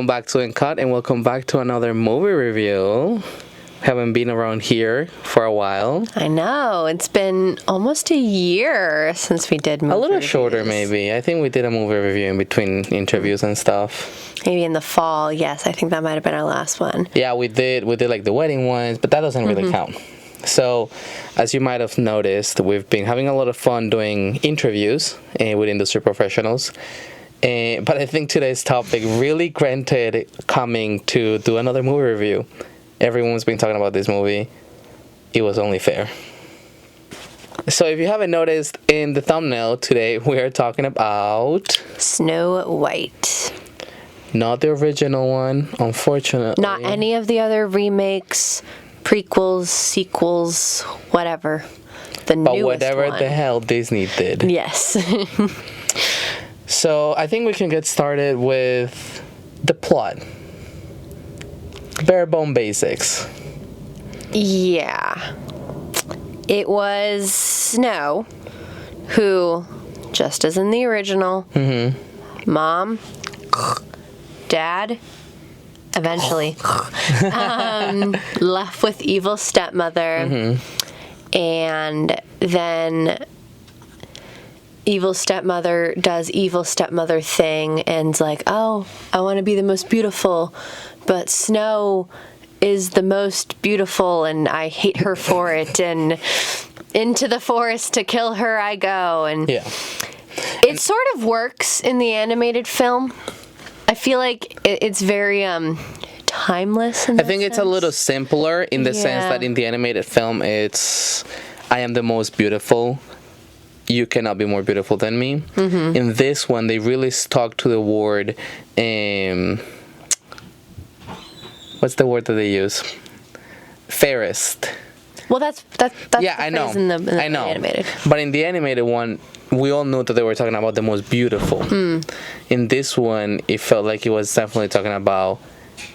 Welcome back to Uncut, and welcome back to another movie review. Haven't been around here for a while. I know. It's been almost a year since we did movie A little reviews. shorter, maybe. I think we did a movie review in between interviews and stuff. Maybe in the fall. Yes, I think that might have been our last one. Yeah, we did like the wedding ones, but that doesn't really count. So, as you might have noticed, we've been having a lot of fun doing interviews with industry professionals. But I think today's topic really granted coming to do another movie review. Everyone's been talking about this movie. It was only fair. So if you haven't noticed in the thumbnail today, we are talking about Snow White. not the original one, unfortunately. Not any of the other remakes, prequels, sequels, whatever. The but newest whatever one. the hell Disney did. Yes. So I think we can get started with the plot. Bare bone basics. Yeah. It was Snow who, just as in the original, Mom, Dad, eventually, left with evil stepmother, and then evil stepmother does evil stepmother thing and's like, oh, I want to be the most beautiful, but Snow is the most beautiful and I hate her for it, and into the forest to kill her I go. And Yeah. it sort of works in the animated film. I feel like it's very timeless in I think it's a little simpler in the sense Yeah. that in the animated film it's I am the most beautiful. You cannot be more beautiful than me. In this one, they really stuck to the word. What's the word that they use? Fairest. Well, that's Yeah, the I know. phrase in the I know. animated. But in the animated one, we all knew that they were talking about the most beautiful. In this one, it felt like it was definitely talking about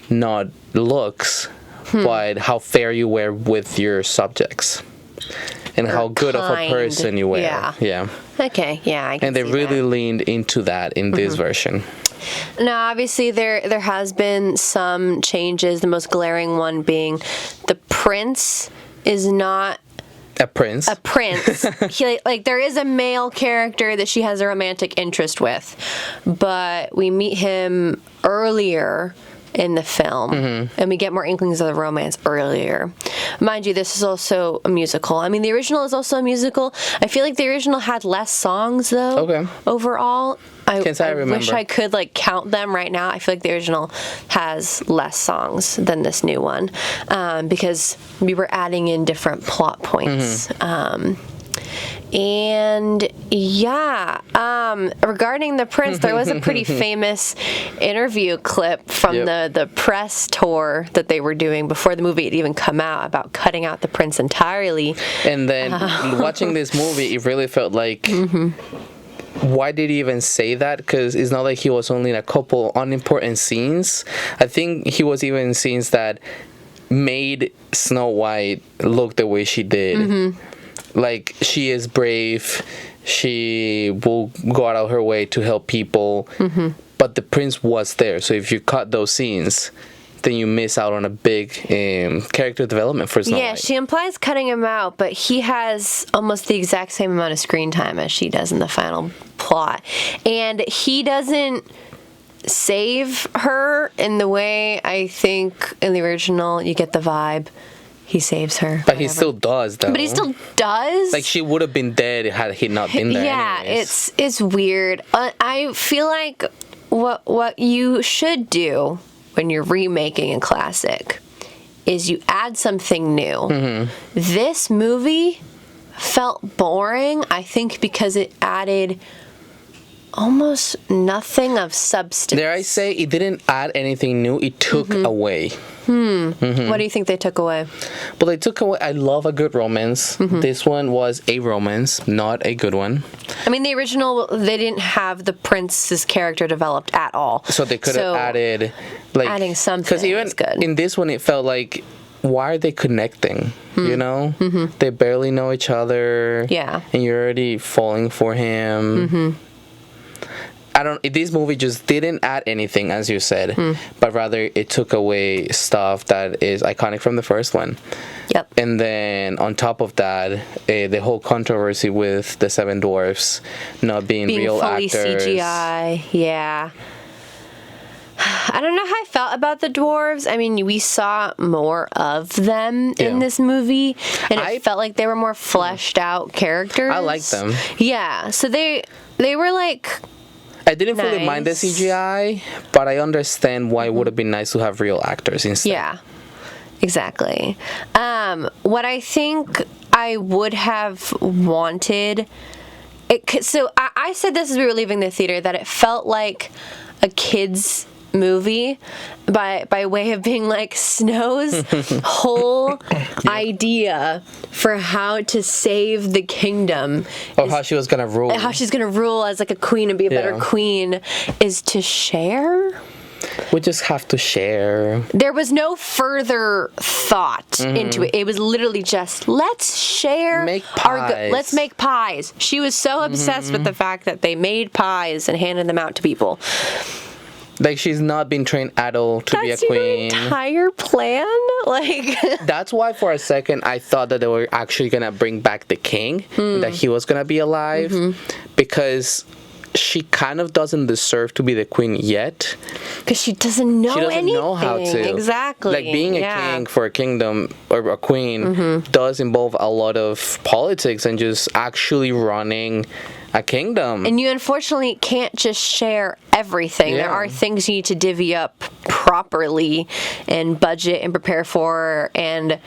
not looks, but how fair you were with your subjects. And how good of a kind. person you were. Yeah. Okay, yeah, I can And they see really that. leaned into that in this version. Now, obviously, there has been some changes. The most glaring one being the prince is not A prince. a prince. He, like, there is a male character that she has a romantic interest with, but we meet him earlier in the film, and we get more inklings of the romance earlier. Mind you, this is also a musical. I mean, the original is also a musical. I feel like the original had less songs, though. Okay. Overall, I Can't say I wish remember. I could count them right now. I feel like the original has less songs than this new one, because we were adding in different plot points. And yeah, regarding the prince, there was a pretty famous interview clip from the press tour that they were doing before the movie had even come out about cutting out the prince entirely. And then watching this movie, it really felt like, why did he even say that? Because it's not like he was only in a couple unimportant scenes. I think he was even in scenes that made Snow White look the way she did. Like, she is brave, she will go out of her way to help people, but the prince was there. So if you cut those scenes, then you miss out on a big character development for Snow Yeah, White. she implies cutting him out, but he has almost the exact same amount of screen time as she does in the final plot. And he doesn't save her in the way I think in the original you get the vibe he saves her. But he still does, though. But he still does? Like, she would have been dead had he not been there. Yeah, anyways. it's weird. I feel like what you should do when you're remaking a classic is you add something new. This movie felt boring, I think, because it added almost nothing of substance. Dare I say, it didn't add anything new, it took away. What do you think they took away? Well, they took away, I love a good romance. This one was a romance, not a good one. I mean, the original, they didn't have the prince's character developed at all. So they could have added, like... adding something Because even is good. in this one, it felt like, why are they connecting? You know? They barely know each other. Yeah. And you're already falling for him. I don't. This movie just didn't add anything, as you said, but rather it took away stuff that is iconic from the first one. Yep. And then on top of that, the whole controversy with the Seven Dwarfs not being real fully actors. CGI. Yeah. I don't know how I felt about the dwarves. I mean, we saw more of them in this movie, and it felt like they were more fleshed out characters. I like them. Yeah, so they were like. I didn't fully mind the CGI, but I understand why it would have been nice to have real actors instead. Yeah, exactly. What I think I would have wanted. So I said this as we were leaving the theater, that it felt like a kid's movie by way of being like Snow's whole idea for how to save the kingdom, or how she was gonna rule, as like a queen and be a better queen, is to share. We just have to share. There was no further thought into it. It was literally just, let's share. Make pies. Let's make pies. She was so obsessed with the fact that they made pies and handed them out to people. Like, she's not been trained at all to be a queen. That's your entire plan? Like... That's why for a second I thought that they were actually going to bring back the king, that he was going to be alive, because she kind of doesn't deserve to be the queen yet. Because she doesn't know anything. Know how to. Exactly. Like, being a king for a kingdom, or a queen, does involve a lot of politics and just actually running a kingdom. And you unfortunately can't just share everything. There are things you need to divvy up properly and budget and prepare for, and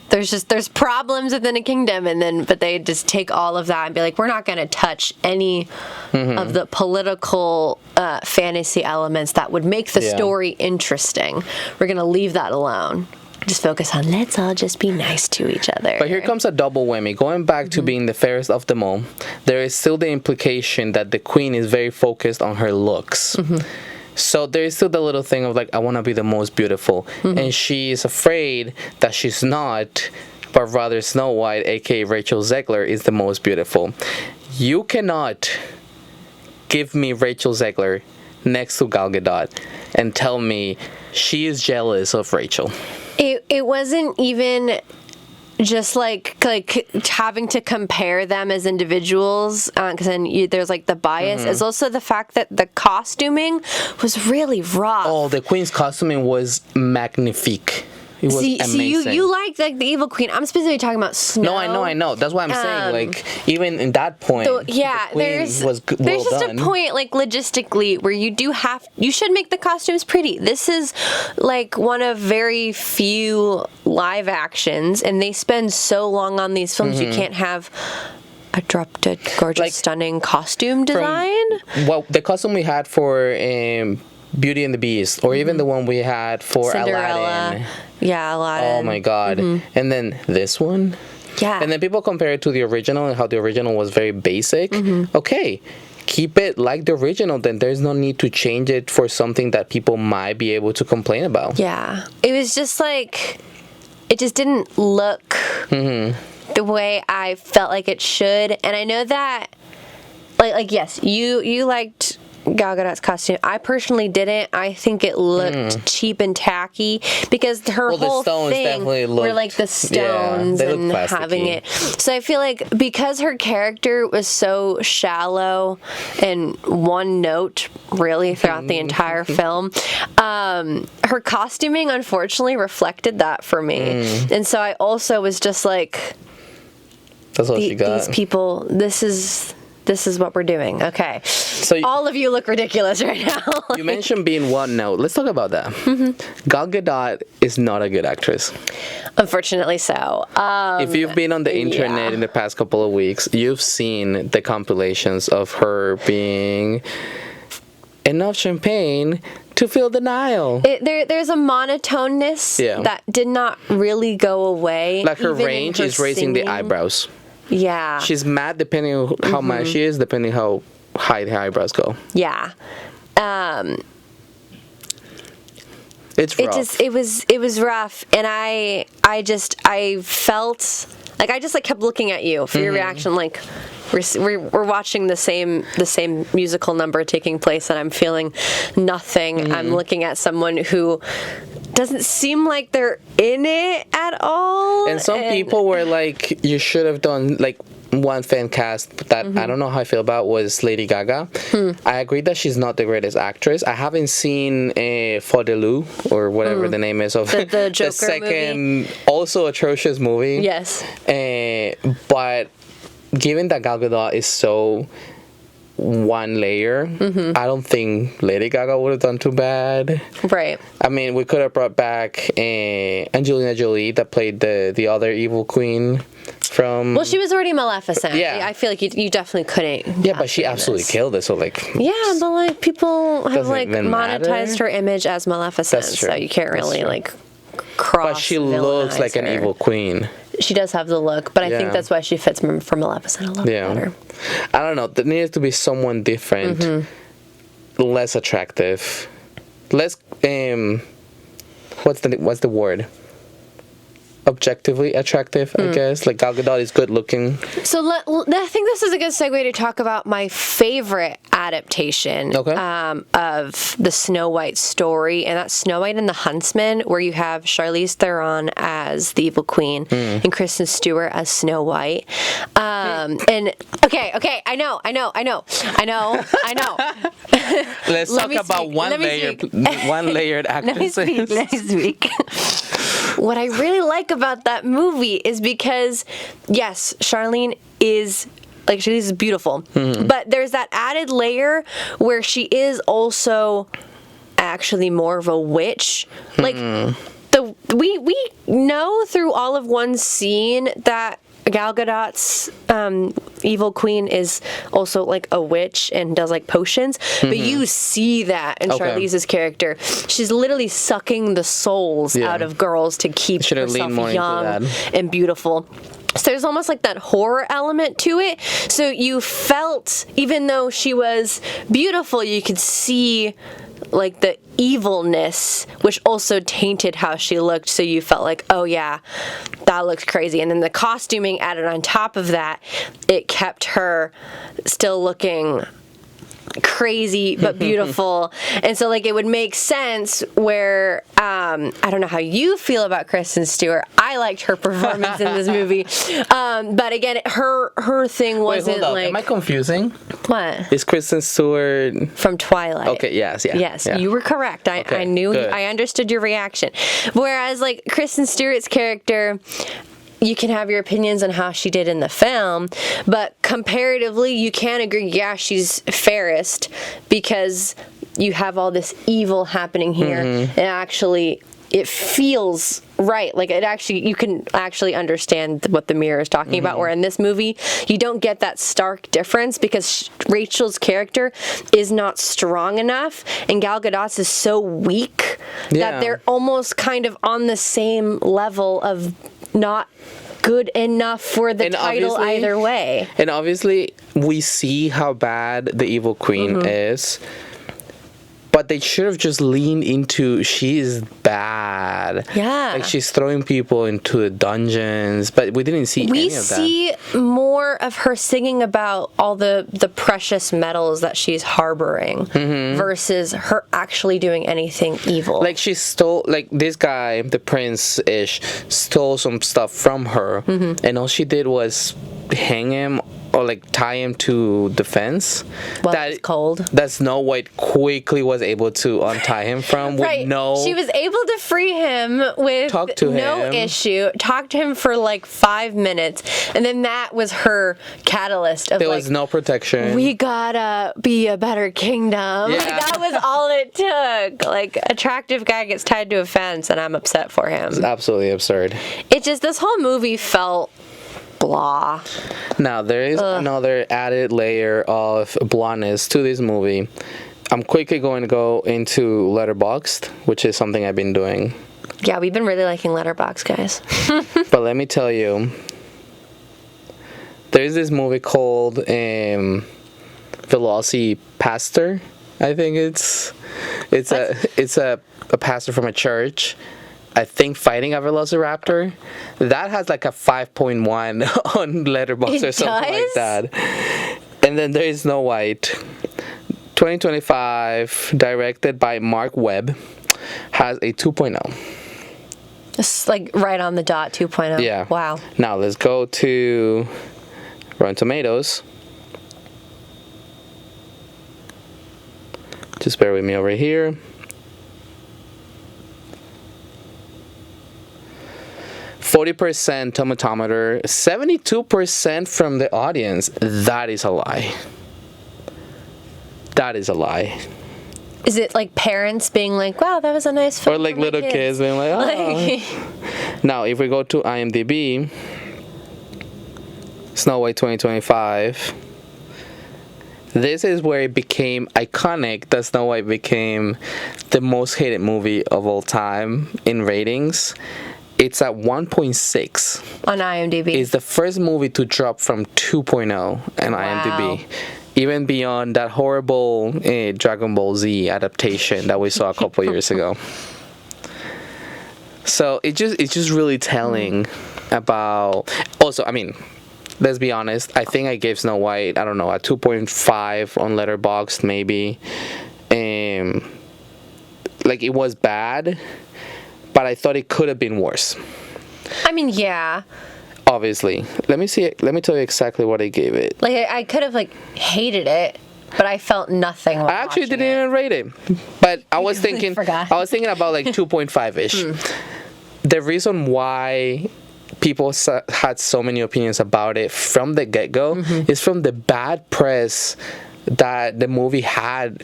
there's problems within a kingdom, but they just take all of that and be like, we're not going to touch any of the political fantasy elements that would make the story interesting. We're going to leave that alone. Just focus on, let's all just be nice to each other. But here comes a double whammy. Going back to being the fairest of them all, there is still the implication that the queen is very focused on her looks. So there is still the little thing of like, I want to be the most beautiful. And she is afraid that she's not, but rather Snow White, aka Rachel Zegler, is the most beautiful. You cannot give me Rachel Zegler next to Gal Gadot and tell me she is jealous of Rachel. It wasn't even just like having to compare them as individuals, because then there's like the bias. It's also the fact that the costuming was really rough. Oh, the queen's costuming was magnifique. It was amazing. So you liked like the evil queen. I'm specifically talking about Snow. No, I know. That's why I'm saying, like, even in that point, the queen there's was there's just done. a point, like, logistically, where you should make the costumes pretty. This is like one of very few live actions, and they spend so long on these films. You can't have a drop-dead, gorgeous, like, stunning costume design. Well, the costume we had for Beauty and the Beast, or even the one we had for Cinderella. Aladdin. Yeah, Aladdin. Oh my god. And then this one. Yeah. And then people compare it to the original and how the original was very basic. Okay, keep it like the original, then there's no need to change it for something that people might be able to complain about. Yeah. It was just like, it just didn't look the way I felt like it should. And I know that, like yes, you liked Gal Gadot's costume. I personally didn't. I think it looked cheap and tacky, because her whole thing were like the stones and having it. So I feel like because her character was so shallow and one note really throughout the entire film, her costuming unfortunately reflected that for me. And so I also was just like, that's what she got. These people, this is what we're doing. Okay. So all of you look ridiculous right now. You mentioned being one note. Let's talk about that. Gal Gadot is not a good actress. Unfortunately so. If you've been on the internet in the past couple of weeks, you've seen the compilations of her being enough champagne to fill the Nile. There's a monotoneness that did not really go away. Like, her range is raising the eyebrows. Yeah. She's mad depending on how mad she is, depending how high the eyebrows go. Yeah. It's rough. It was rough, and I felt like I just like kept looking at you for your reaction, like, we're watching the same musical number taking place, and I'm feeling nothing. I'm looking at someone who doesn't seem like they're in it at all. And some people were like, you should have done like one fan cast that I don't know how I feel about was Lady Gaga. I agree that she's not the greatest actress. I haven't seen For the Lou or whatever the name is of the Joker the second movie. Also atrocious movie. Yes. But given that Gal Gadot is so one layer, I don't think Lady Gaga would have done too bad. Right. I mean, we could have brought back Angelina Jolie that played the other evil queen from... Well, she was already Maleficent. Yeah. I feel like you definitely couldn't. Yeah, but she absolutely killed it, so like... Yeah, but like people have Doesn't like even monetized matter. her image as Maleficent, That's true. so you can't That's really true. like cross. But she looks like an her. evil queen. She does have the look, but I think Yeah. that's why she fits for Maleficent a little better. I don't know. There needs to be someone different, less attractive, less what's the word? Objectively attractive, I guess. Like Gal Gadot is good looking. So I think this is a good segue to talk about my favorite adaptation of the Snow White story, and that's Snow White and the Huntsman, where you have Charlize Theron as the evil queen and Kristen Stewart as Snow White. And okay, I know. Let's Let talk me about speak. one Let me layered, speak. one layered actresses. Let me speak. What I really like about that movie is because, yes, Charlize is beautiful, but there's that added layer where she is also actually more of a witch. Like we know through all of one scene that Gal Gadot's evil queen is also like a witch and does like potions, but you see that in Charlize's character. She's literally sucking the souls out of girls to keep herself young and beautiful. So there's almost like that horror element to it. So you felt, even though she was beautiful, you could see like the evilness, which also tainted how she looked. So you felt like, oh yeah, that looks crazy. And then the costuming added on top of that, it kept her still looking crazy but beautiful. And so like it would make sense where I don't know how you feel about Kristen Stewart. I liked her performance in this movie, but again, her thing wasn't. Wait, hold up. like, Am I confusing? What? Is Kristen Stewart From Twilight? Okay, yes, You were correct. I knew. good. I understood your reaction. Whereas like Kristen Stewart's character, you can have your opinions on how she did in the film, but comparatively, you can agree, yeah, she's fairest because you have all this evil happening here, and actually, it feels right. Like it actually, you can actually understand what the mirror is talking about. Where in this movie, you don't get that stark difference because Rachel's character is not strong enough, and Gal Gadot's is so weak that they're almost kind of on the same level of not good enough for the title either way. And obviously, we see how bad the evil queen is. But they should have just leaned into she is bad. Yeah. Like she's throwing people into the dungeons, but we didn't see any of that. We see more of her singing about all the precious metals that she's harboring versus her actually doing anything evil. Like she stole, like this guy, the prince-ish, stole some stuff from her, and all she did was hang him or like tie him to the fence. Well, it's cold. That Snow White quickly was able to untie him from with no... She was able to free him with no issue. Talk to him for like 5 minutes, and then that was her catalyst of there was no protection. We gotta be a better kingdom. Yeah. Like, that was all it took. Like, attractive guy gets tied to a fence, and I'm upset for him. It's absolutely absurd. It just, this whole movie felt blah. Now, there is another added layer of blahness to this movie. I'm quickly going to go into Letterboxd, which is something I've been doing. Yeah, we've been really liking Letterboxd, guys. But let me tell you, there's this movie called Velocipastor. I think it's a pastor from a church, I think, fighting a velociraptor. That has like a 5.1 on Letterboxd or something like that. And then there is Snow White. 2025, directed by Mark Webb, has a 2.0. It's like right on the dot, 2.0. Yeah. Wow. Now let's go to Rotten Tomatoes. Just bear with me over here. 40% tomatometer, 72% from the audience. That is a lie. That is a lie. Is it like parents being like, wow, that was a nice film? Or like little kids being like, oh. Now, if we go to IMDb, Snow White 2025, this is where it became iconic that Snow White became the most hated movie of all time in ratings. It's at 1.6 on IMDb. It's the first movie to drop from 2.0 on IMDb. Even beyond that horrible Dragon Ball Z adaptation that we saw a couple years ago. So it's just really telling about. Also, I mean, let's be honest. I think I gave Snow White, I don't know, a 2.5 on Letterboxd maybe. Like, it was bad, but I thought it could have been worse. I mean, yeah. Obviously. Let me tell you exactly what I gave it. Like, I could have, like, hated it, but I felt nothing while I actually watching didn't even rate it. But I was thinking forgot. I was thinking about like 2.5-ish. The reason why people had so many opinions about it from the get-go is from the bad press that the movie had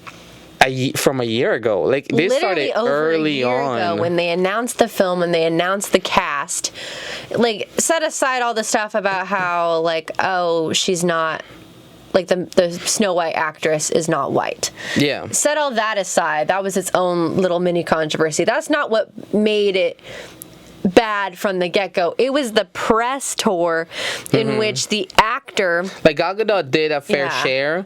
from a year ago. Like, they literally started early on ago, when they announced the film and they announced the cast. Like, set aside all the stuff about how, like, oh, she's not, like, the Snow White actress is not white. Yeah. Set all that aside. That was its own little mini controversy. That's not what made it bad from the get-go. It was the press tour in which the actor, like, Gal Gadot did a fair share,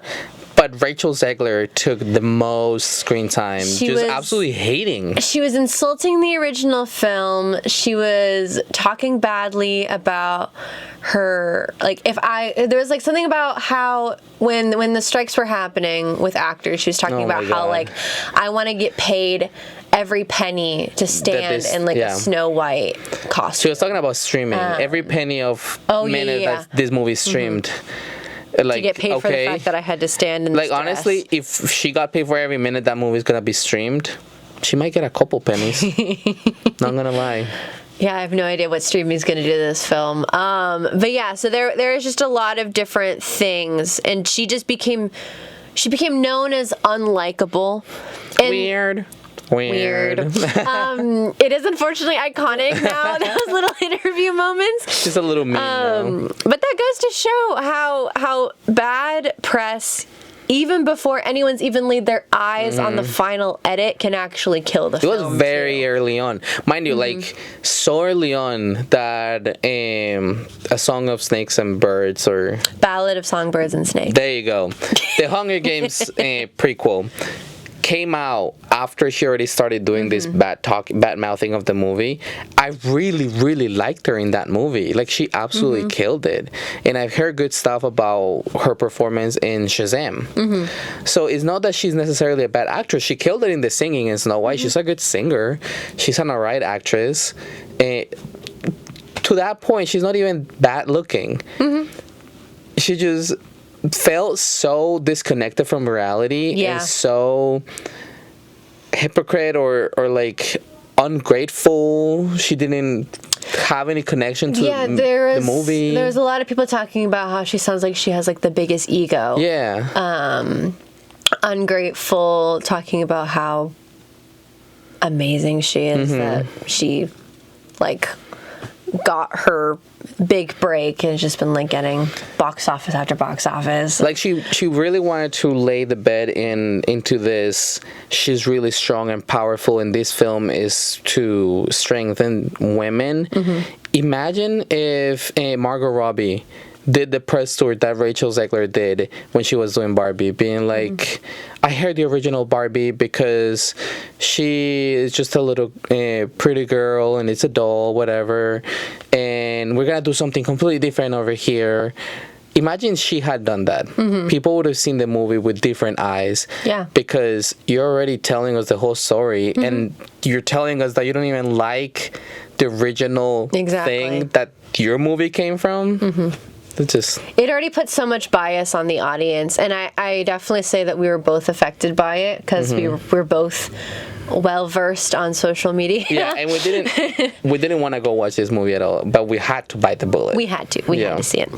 but Rachel Zegler took the most screen time. She was absolutely hating. She was insulting the original film. She was talking badly about her. Like, there was like something about how when the strikes were happening with actors, she was talking about how, like, I want to get paid every penny to stand in like a Snow White costume. She was talking about streaming. Every penny of minute that this movie streamed. Like, to get paid for the fact that I had to stand in like, honestly, if she got paid for every minute that movie's gonna be streamed, she might get a couple pennies. Not gonna lie. Yeah, I have no idea what streaming's gonna do to this film. But yeah, so there is just a lot of different things, and she became known as unlikable. And Weird. It is unfortunately iconic now, those little interview moments. Just a little meme now. But that goes to show how bad press, even before anyone's even laid their eyes on the final edit, can actually kill the film. It was very early on. Mind you, like, so early on that A Song of Snakes and Birds, or Ballad of Songbirds and Snakes. There you go. The Hunger Games prequel came out after she already started doing this bad mouthing of the movie. I really liked her in that movie. Like, she absolutely killed it. And I've heard good stuff about her performance in Shazam. So it's not that she's necessarily a bad actress. She killed it in the singing in Snow White. She's a good singer. She's an alright actress. And to that point, she's not even bad looking. She just felt so disconnected from reality and so hypocrite or like ungrateful. She didn't have any connection to the movie. There's a lot of people talking about how she sounds like she has like the biggest ego. Ungrateful, talking about how amazing she is, that she like got her big break and has just been like getting box office after box office. Like, she really wanted to lay the bet into this. She's really strong and powerful, and this film is to strengthen women. Imagine if Margot Robbie did the press tour that Rachel Zegler did when she was doing Barbie, being like, I heard the original Barbie because she is just a little pretty girl and it's a doll, whatever, and we're gonna do something completely different over here. Imagine she had done that. People would have seen the movie with different eyes. Yeah. Because you're already telling us the whole story, and you're telling us that you don't even like the original thing that your movie came from. It's just... It already put so much bias on the audience, and I definitely say that we were both affected by it because we're both well versed on social media. Yeah, and we didn't want to go watch this movie at all, but we had to bite the bullet. We had to see it.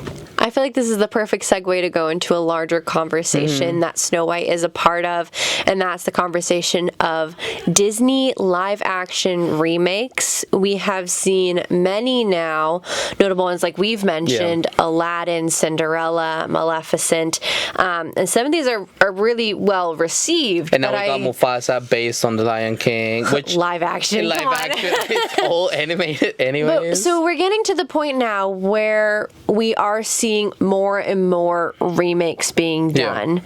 I feel like this is the perfect segue to go into a larger conversation that Snow White is a part of, and that's the conversation of Disney live action remakes. We have seen many now, notable ones like we've mentioned, Aladdin, Cinderella, Maleficent, and some of these are really well received. And now we got Mufasa based on the Lion King, which live action. It's all animated anyways. So we're getting to the point now where we are seeing more and more remakes being done.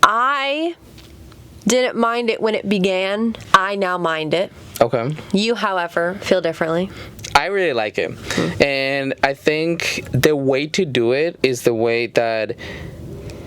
I didn't mind it when it began. I now mind it. Okay. You, however, feel differently. I really like it. And I think the way to do it is the way that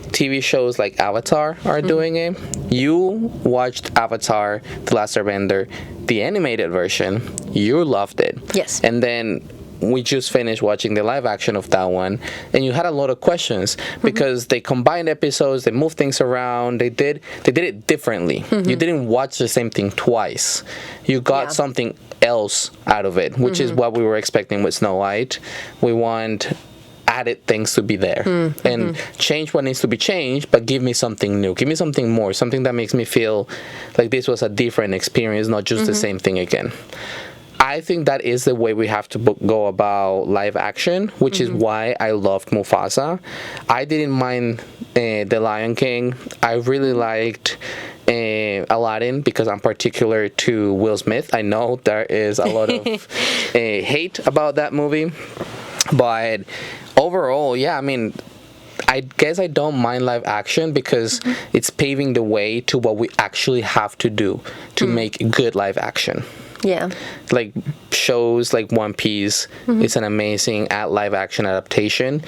TV shows like Avatar are doing it. You watched Avatar, The Last Airbender, the animated version. You loved it. Yes. And then we just finished watching the live action of that one, and you had a lot of questions because they combined episodes, they moved things around, they did it differently. You didn't watch the same thing twice. You got something else out of it, which is what we were expecting with Snow White. We want added things to be there and change what needs to be changed, but give me something new, give me something more, something that makes me feel like this was a different experience, not just the same thing again. I think that is the way we have to go about live action, which is why I loved Mufasa. I didn't mind The Lion King. I really liked Aladdin because I'm particular to Will Smith. I know there is a lot of hate about that movie, but overall, yeah, I mean, I guess I don't mind live action because it's paving the way to what we actually have to do to make good live action. Yeah. Like shows like One Piece, it's an amazing live action adaptation.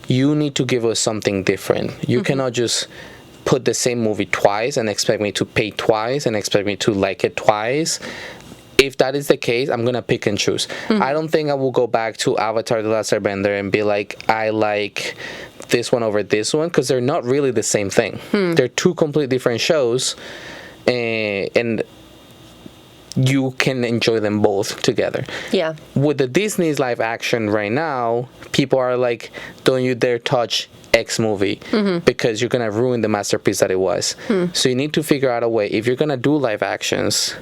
You need to give us something different. You cannot just put the same movie twice and expect me to pay twice and expect me to like it twice. If that is the case, I'm gonna pick and choose. I don't think I will go back to Avatar: The Last Airbender and be like, I like this one over this one, because they're not really the same thing. They're two completely different shows, and you can enjoy them both together. Yeah. With the Disney's live action right now, people are like, don't you dare touch X movie because you're gonna ruin the masterpiece that it was. So you need to figure out a way. If you're gonna do live actions,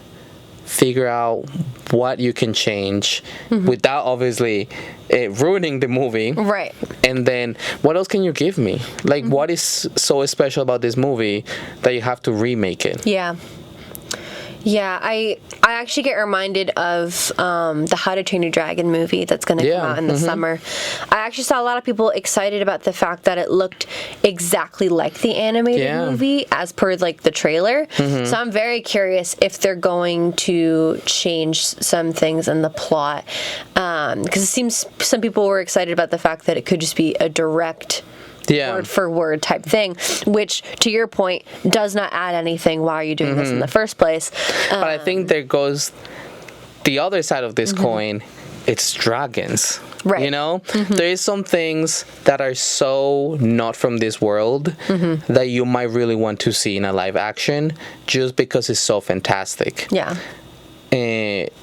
figure out what you can change without obviously ruining the movie. Right. And then what else can you give me? Like what is so special about this movie that you have to remake it? Yeah. Yeah, I actually get reminded of the How to Train Your Dragon movie that's going to come out in the summer. I actually saw a lot of people excited about the fact that it looked exactly like the animated movie as per like the trailer. So I'm very curious if they're going to change some things in the plot, because it seems some people were excited about the fact that it could just be a direct word for word type thing, which to your point does not add anything. Why are you doing this in the first place? But I think there goes the other side of this coin. It's dragons, right? You know, there is some things that are so not from this world that you might really want to see in a live action just because it's so fantastic. Yeah.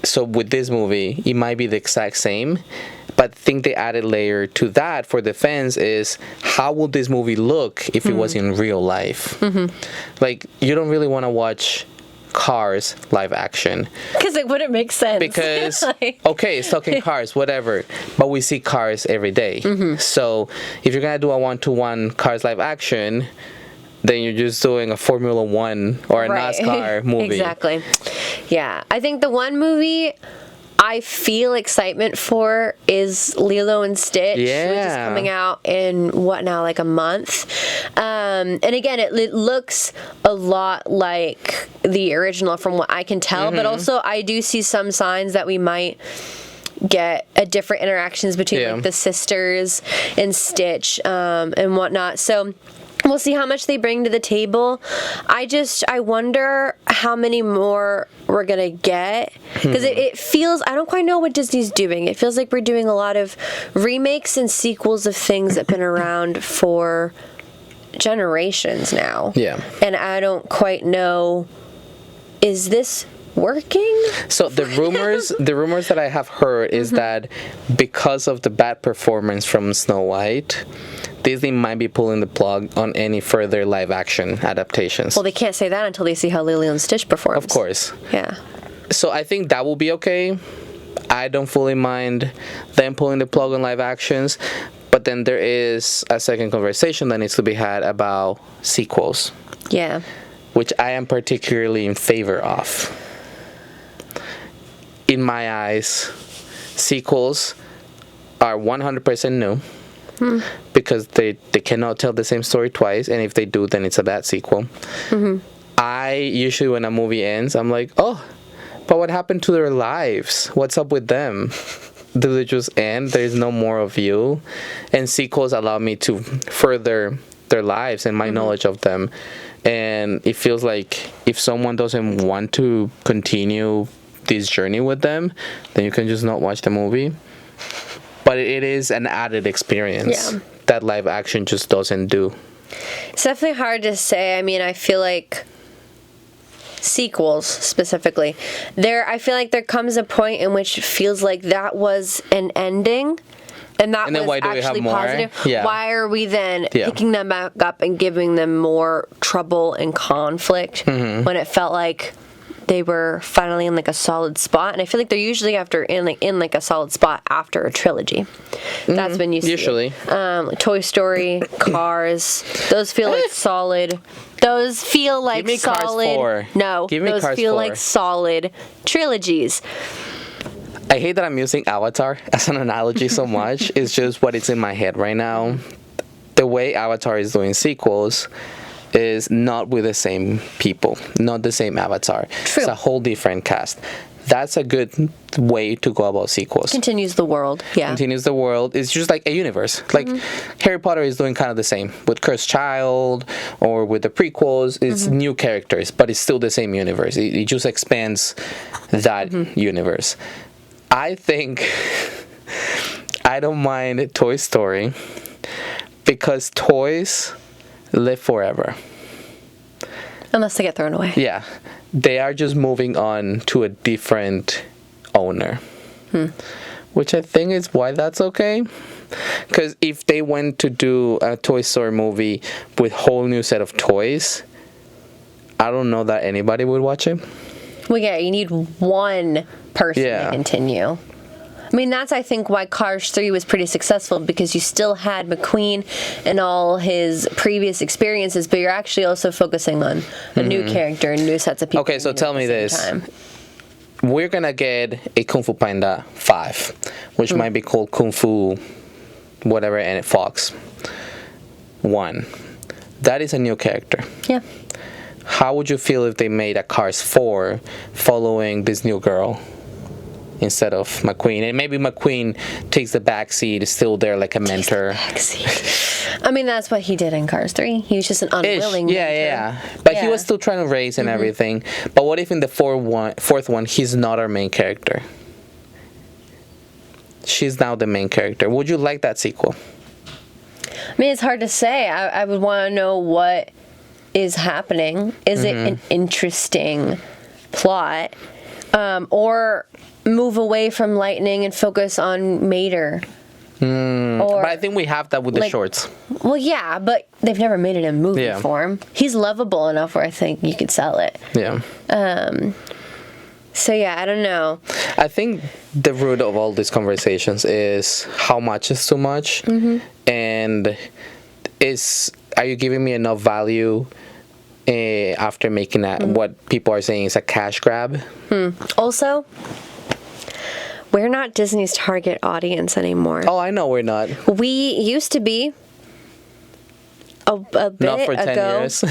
So with this movie, it might be the exact same, but I think the added layer to that for the fans is how would this movie look if it was in real life? Like, you don't really want to watch Cars live action. Because it wouldn't make sense. Because, okay, it's talking cars, whatever, but we see cars every day. So if you're going to do a one-to-one Cars live action, then you're just doing a Formula One or a NASCAR movie. Exactly. Yeah. I think the one movie I feel excitement for is Lilo and Stitch, which is coming out in what now, like a month. And again, it looks a lot like the original from what I can tell, but also I do see some signs that we might get a different interactions between like the sisters and Stitch and whatnot. So we'll see how much they bring to the table. I wonder how many more we're gonna get, because it feels, I don't quite know what Disney's doing. It feels like we're doing a lot of remakes and sequels of things that have been around for generations now. Yeah. And I don't quite know, is this working? So the rumors that I have heard is that because of the bad performance from Snow White, Disney might be pulling the plug on any further live action adaptations. Well, they can't say that until they see how Lilo and Stitch performs. Of course. Yeah. So I think that will be okay. I don't fully mind them pulling the plug on live actions, but then there is a second conversation that needs to be had about sequels. Yeah. Which I am particularly in favor of. In my eyes, sequels are 100% new because they cannot tell the same story twice, and if they do, then it's a bad sequel. I usually, when a movie ends, I'm like, oh, but what happened to their lives? What's up with them? Do they just end? There's no more of you? And sequels allow me to further their lives and my knowledge of them. And it feels like if someone doesn't want to continue this journey with them, then you can just not watch the movie. But it is an added experience that live action just doesn't do. It's definitely hard to say. I mean, I feel like sequels specifically, I feel like there comes a point in which it feels like that was an ending. And that was actually positive. Yeah. Why are we then picking them back up and giving them more trouble and conflict when it felt like they were finally in like a solid spot? And I feel like they're usually in like a solid spot after a trilogy. That's when you see usually like Toy Story, Cars. Those feel like solid. Those feel like Give me solid. Cars 4. No, Give me those Cars feel 4. like solid trilogies. I hate that I'm using Avatar as an analogy so much. It's just what it's in my head right now. The way Avatar is doing sequels is not with the same people, not the same Avatar. True. It's a whole different cast. That's a good way to go about sequels. Continues the world, yeah. Continues the world. It's just like a universe. Like Harry Potter is doing kind of the same with Cursed Child or with the prequels. It's new characters, but it's still the same universe. It just expands that universe. I think I don't mind Toy Story because toys live forever. Unless they get thrown away. Yeah. They are just moving on to a different owner. Which I think is why that's okay. Because if they went to do a Toy Story movie with a whole new set of toys, I don't know that anybody would watch it. Well, yeah, you need one person to continue. I mean, that's, I think, why Cars 3 was pretty successful, because you still had McQueen and all his previous experiences, but you're actually also focusing on a new character and new sets of people. Okay, so tell me this. We're going to get a Kung Fu Panda 5, which might be called Kung Fu whatever and it Fox 1. That is a new character. Yeah. How would you feel if they made a Cars 4 following this new girl instead of McQueen? And maybe McQueen takes the backseat, is still there like a mentor. I mean, that's what he did in Cars 3. He was just an unwilling mentor. Yeah. But he was still trying to raise and everything. But what if in the fourth one, he's not our main character? She's now the main character. Would you like that sequel? I mean, it's hard to say. I would want to know what is happening. Is it an interesting plot? Or move away from Lightning and focus on Mater? But I think we have that with the shorts. Well, yeah, but they've never made it in movie form. He's lovable enough where I think you could sell it. Yeah. So, yeah, I don't know. I think the root of all these conversations is how much is too much, and are you giving me enough value after making that what people are saying is a cash grab? Also, we're not Disney's target audience anymore. Oh, I know we're not. We used to be a bit Not for 10 ago. years.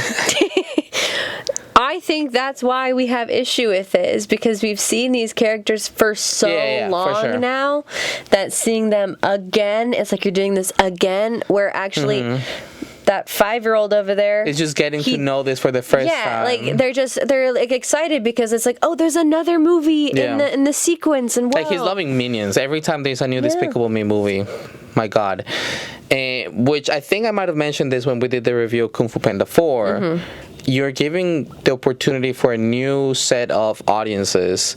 I think that's why we have issue with it, is because we've seen these characters for so long for sure. now that seeing them again, it's like you're doing this again, where actually that 5-year-old over there It's just getting to know this for the first time. like they're like excited because it's like, oh, there's another movie in the sequence, and Like, he's loving Minions. Every time there's a new Despicable Me movie. My God. Which I think I might have mentioned this when we did the review of Kung Fu Panda 4. You're giving the opportunity for a new set of audiences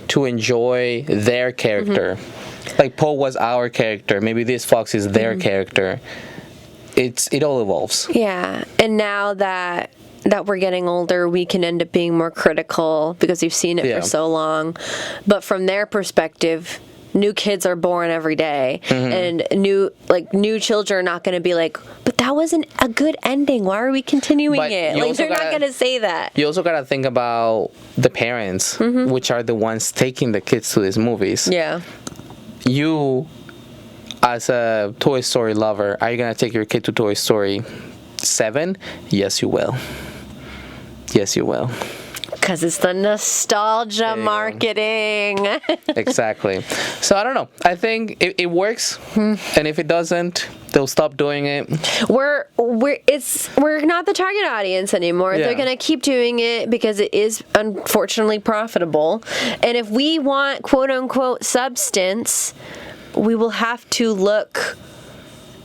to enjoy their character. Like, Poe was our character. Maybe this fox is their character. It all evolves. Yeah, and now that we're getting older, we can end up being more critical because we've seen it for so long. But from their perspective, new kids are born every day, and new children are not going to be like, but that wasn't a good ending. Why are we continuing it? Like, they're not going to say that. You also got to think about the parents, which are the ones taking the kids to these movies. Yeah. You, as a Toy Story lover, are you going to take your kid to Toy Story 7? Yes, you will. Yes, you will. Because it's the nostalgia marketing. Exactly. So, I don't know. I think it works. And if it doesn't, they'll stop doing it. We're not the target audience anymore. Yeah. They're gonna keep doing it because it is unfortunately profitable. And if we want quote unquote substance, we will have to look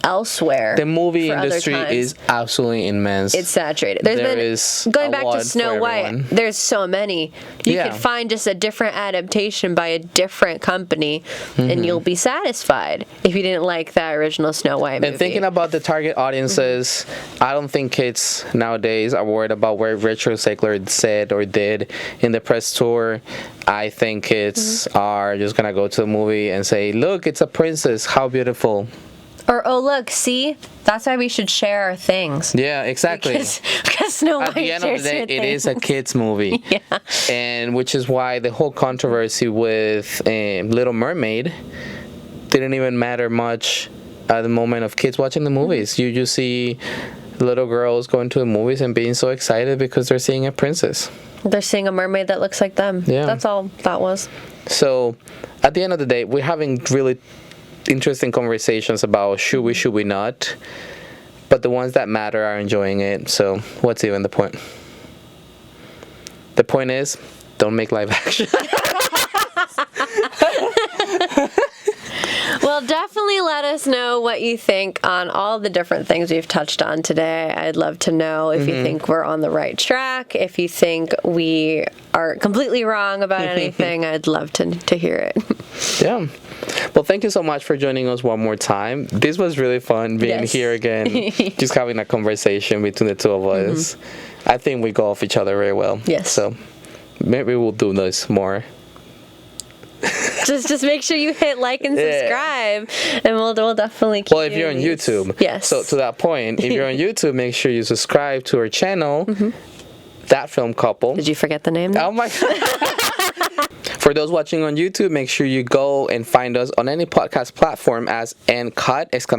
elsewhere. The movie for industry other times. is absolutely immense. It's saturated. There is Going back to award Snow for White, everyone. there's so many. You Yeah. could find just a different adaptation by a different company, and you'll be satisfied if you didn't like that original Snow White movie. And thinking about the target audiences, I don't think kids nowadays are worried about what Richard Segler said or did in the press tour. I think kids are just going to go to the movie and say, look, it's a princess. How beautiful. Or, oh, look, see? That's why we should share our things. Yeah, exactly. Because Snow White At the end of the day, it is a kids' movie. Yeah. And which is why the whole controversy with Little Mermaid didn't even matter much at the moment of kids watching the movies. You just see little girls going to the movies and being so excited because they're seeing a princess. They're seeing a mermaid that looks like them. Yeah. That's all that was. So, at the end of the day, we're having really interesting conversations about should we not, but the ones that matter are enjoying it, so what's even the point? The point is, don't make live action. Well, definitely let us know what you think on all the different things we've touched on today. I'd love to know if you think we're on the right track, if you think we are completely wrong about anything. I'd love to hear it. Yeah. Well, thank you so much for joining us one more time. This was really fun being here again, just having a conversation between the two of us. I think we go off each other very well. Yes. So maybe we'll do this more. just make sure you hit like and subscribe, and we'll definitely keep. Well, if you're on doing these. YouTube, yes. So to that point, if you're on YouTube, make sure you subscribe to our channel, That Film Couple. Did you forget the name? Oh my God. For those watching on YouTube, make sure you go and find us on any podcast platform as #cut! If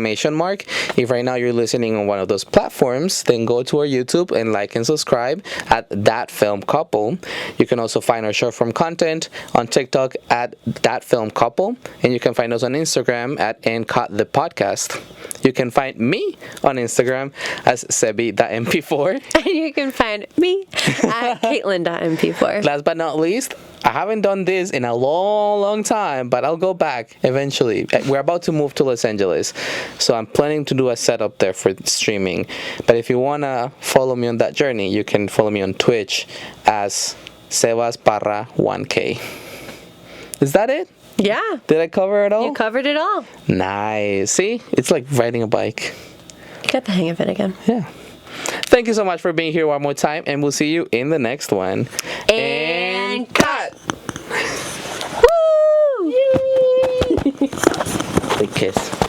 right now you're listening on one of those platforms, then go to our YouTube and like and subscribe at That Film Couple. You can also find our short form content on TikTok at That Film Couple, and you can find us on Instagram at #cut! The Podcast. You can find me on Instagram as Sebi.mp4. And you can find me at Caitlin.mp4. Last but not least, I haven't done this in a long time, but I'll go back eventually. We're about to move to Los Angeles, so I'm planning to do a setup there for streaming. But if you want to follow me on that journey, you can follow me on Twitch as Sebasparra1K. Is that it? Yeah. Did I cover it all? You covered it all. Nice. See? It's like riding a bike. Get the hang of it again. Yeah. Thank you so much for being here one more time, and we'll see you in the next one. And cut! Woo! Big kiss.